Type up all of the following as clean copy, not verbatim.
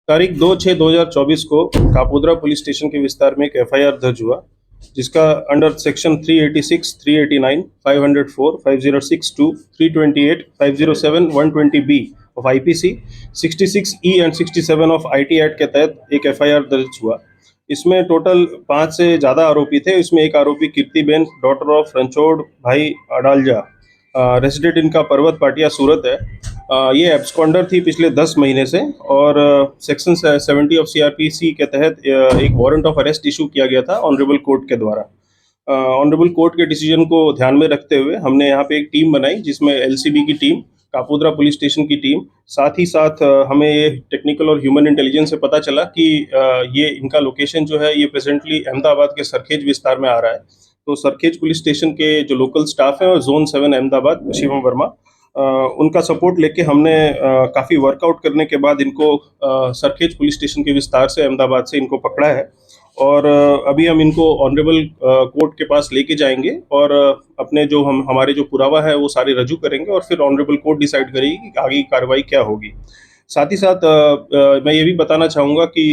तारीख 2/6/2024 को Kapodra police station के विस्तार में एक एफआईआर दर्ज हुआ, जिसका under section 386, 389, 504, 5062, 328, 507, 120B of IPC, 66E and 67 of IT act के तहत एक एफआईआर दर्ज हुआ। इसमें टोटल 5 से ज़्यादा आरोपी थे। इसमें एक आरोपी कीर्तिबेन, डॉटर ऑफ रणछोड़ भाई अडालजा, रेसिडेंट इनका पर्वत पाटिया सूरत है। ये एब्सकॉन्डर थी पिछले 10 महीने से, और सेक्शन 70 ऑफ सीआरपीसी के तहत एक वारंट ऑफ अरेस्ट इशू किया गया था ऑनरेबल कोर्ट के द्वारा। ऑनरेबल कोर्ट के डिसीजन को ध्यान में रखते हुए हमने यहाँ पे एक टीम बनाई, जिसमें एलसीबी की टीम, कापोद्रा पुलिस स्टेशन की टीम, साथ ही साथ हमें ये टेक्निकल और ह्यूमन इंटेलिजेंस से पता चला कि ये इनका लोकेशन जो है ये प्रेजेंटली अहमदाबाद के सरखेज विस्तार में आ रहा है। तो सरखेज पुलिस स्टेशन के जो लोकल स्टाफ है और जोन 7 अहमदाबाद शिवम वर्मा, उनका सपोर्ट लेके हमने काफ़ी वर्कआउट करने के बाद इनको सरखेज पुलिस स्टेशन के विस्तार से अहमदाबाद से इनको पकड़ा है। और अभी हम इनको ऑनरेबल कोर्ट के पास लेके जाएंगे और अपने जो हमारे जो पुरावा है वो सारे रजू करेंगे, और फिर ऑनरेबल कोर्ट डिसाइड करेगी कि आगे की कार्रवाई क्या होगी। साथ ही साथ मैं ये भी बताना चाहूँगा कि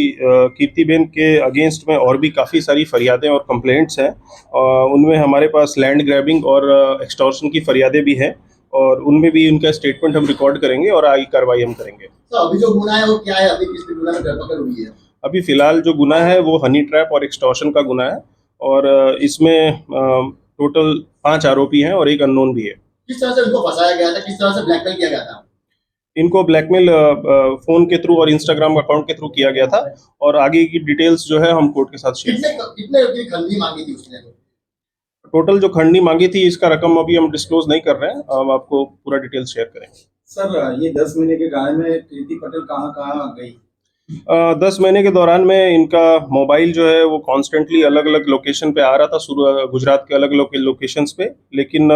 कीर्तिबेन के अगेंस्ट में और भी काफ़ी सारी फरियादें और कंप्लेंट्स हैं। उनमें हमारे पास लैंड ग्रैबिंग और एक्सटॉर्शन की फरियादें भी हैं, और उनमें भी उनका स्टेटमेंट हम रिकॉर्ड करेंगे और आगे कार्रवाई हम करेंगे। तो अभी जो गुना है वो क्या है? अभी किस गुना में धरपकड़ हुई है? अभी फिलहाल जो गुना है वो हनी ट्रैप और एक्सटॉर्शन का गुना है, और इसमें टोटल 5 आरोपी हैं और एक अननोन भी है। किस तरह से इनको फंसाया गया था? किस तरह से ब्लैकमेल किया गया था? इनको ब्लैकमेल फोन के थ्रू और इंस्टाग्राम अकाउंट के थ्रू किया गया था, और आगे की डिटेल्स जो है हम कोर्ट के साथ शेयर करेंगे। कितने रुपए खंडनी मांगी थी उसने? टोटल जो खंडनी मांगी थी इसका रकम अभी हम डिस्क्लोज नहीं कर रहे हैं, हम आपको पूरा डिटेल्स शेयर करेंगे। सर, ये 10 महीने के गाय में कीर्ति पटेल कहाँ कहाँ गई? 10 महीने के दौरान में इनका मोबाइल जो है वो कॉन्स्टेंटली अलग अलग लोकेशन पे आ रहा था, गुजरात के अलग अलग लोकेशंस पे, लेकिन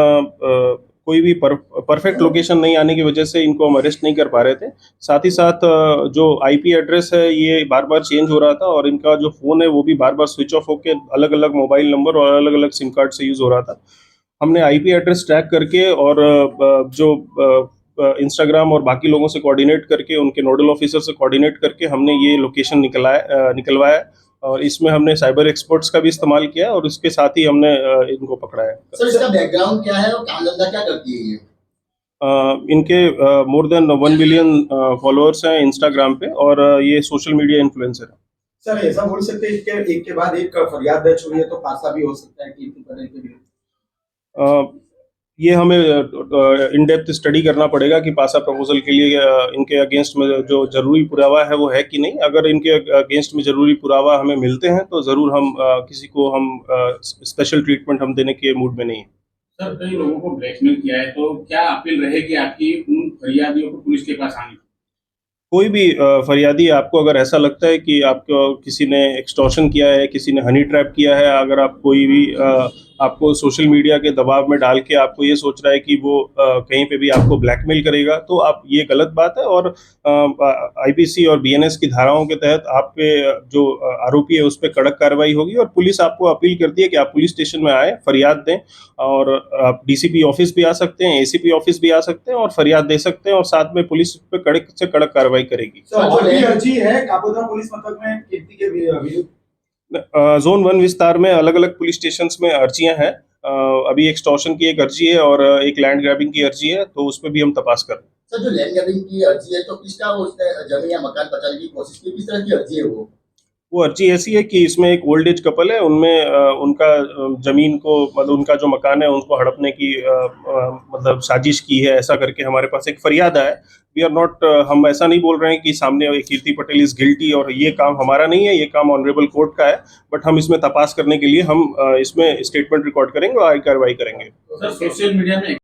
कोई भी परफेक्ट लोकेशन नहीं आने की वजह से इनको हम अरेस्ट नहीं कर पा रहे थे। साथ ही साथ जो आईपी एड्रेस है ये बार बार चेंज हो रहा था, और इनका जो फ़ोन है वो भी बार बार स्विच ऑफ होकर अलग अलग मोबाइल नंबर और अलग अलग सिम कार्ड से यूज़ हो रहा था। हमने आईपी एड्रेस ट्रैक करके और जो इंस्टाग्राम और बाकी लोगों से कोऑर्डिनेट करके, उनके नोडल ऑफिसर से कोऑर्डिनेट करके हमने ये लोकेशन निकलवाया, और इसमें हमने साइबर एक्सपर्ट्स का भी इस्तेमाल किया, और उसके साथ ही हमने इनको पकड़ा है। सर, इसका बैकग्राउंड क्या है और काम धंधा क्या करती है ये? इनके मोर देन 1 बिलियन फॉलोअर्स हैं इंस्टाग्राम पे, और ये सोशल मीडिया इन्फ्लुएंसर है। सर, ऐसा बोल सकते हैं कि एक के बाद एक फरियाद दर्ज हुई है, तो पासा भी हो सकता है कीर्ति पटेल के लिए? ये हमें इन डेप्थ स्टडी करना पड़ेगा कि पासा प्रपोजल के लिए इनके अगेंस्ट में जो जरूरी पुरावा है वो है कि नहीं। अगर इनके अगेंस्ट में जरूरी पुरावा हमें मिलते हैं तो ज़रूर हम किसी को हम स्पेशल ट्रीटमेंट हम देने के मूड में नहीं है। सर, कई लोगों को ब्लैकमेल किया है, तो क्या अपील रहेगी आपकी उन फरियादियों को पुलिस के पास आने की? कोई भी फरियादी, आपको अगर ऐसा लगता है कि आपको किसी ने एक्सटॉर्शन किया है, किसी ने हनी ट्रैप किया है, अगर आप कोई भी आपको सोशल मीडिया के दबाव में डाल के आपको ये सोच रहा है कि वो कहीं पे भी आपको ब्लैकमेल करेगा, तो आप ये गलत बात है। और आईपीसी और बीएनएस की धाराओं के तहत आप पे जो आरोपी है उस पर कड़क कार्रवाई होगी, और पुलिस आपको अपील करती है कि आप पुलिस स्टेशन में आए, फरियाद दें, और आप डीसीपी ऑफिस भी आ सकते हैं, एसीपी ऑफिस भी आ सकते हैं और फरियाद दे सकते हैं, और साथ में पुलिस पे कड़क से कड़क कार्रवाई करेगी। अर्जी है कापोद्रा पुलिस मथक में कीर्ति के विरुद्ध? जोन 1 विस्तार में अलग अलग पुलिस स्टेशंस में अर्जियां हैं। अभी एक्सटॉर्शन की एक अर्जी है और एक लैंड ग्रैबिंग की अर्जी है, तो उसमें भी हम तपास कर रहे हैं। सर, जो लैंड ग्रैबिंग की अर्जी है तो किसका उसने जमीन या मकान बचाने की कोशिश की? किस तरह की अर्जी है वो अर्जी ऐसी है कि इसमें एक ओल्ड एज कपल है, उनमें उनका जमीन को, मतलब उनका जो मकान है उनको हड़पने की मतलब साजिश की है, ऐसा करके हमारे पास एक फरियाद है। वी आर नॉट, हम ऐसा नहीं बोल रहे हैं कि सामने कीर्ति पटेल इज गिल्टी, और ये काम हमारा नहीं है, ये काम ऑनरेबल कोर्ट का है, बट हम इसमें तपास करने के लिए हम इसमें स्टेटमेंट रिकॉर्ड करेंगे और आगे कार्रवाई करेंगे। सर, सोशल मीडिया में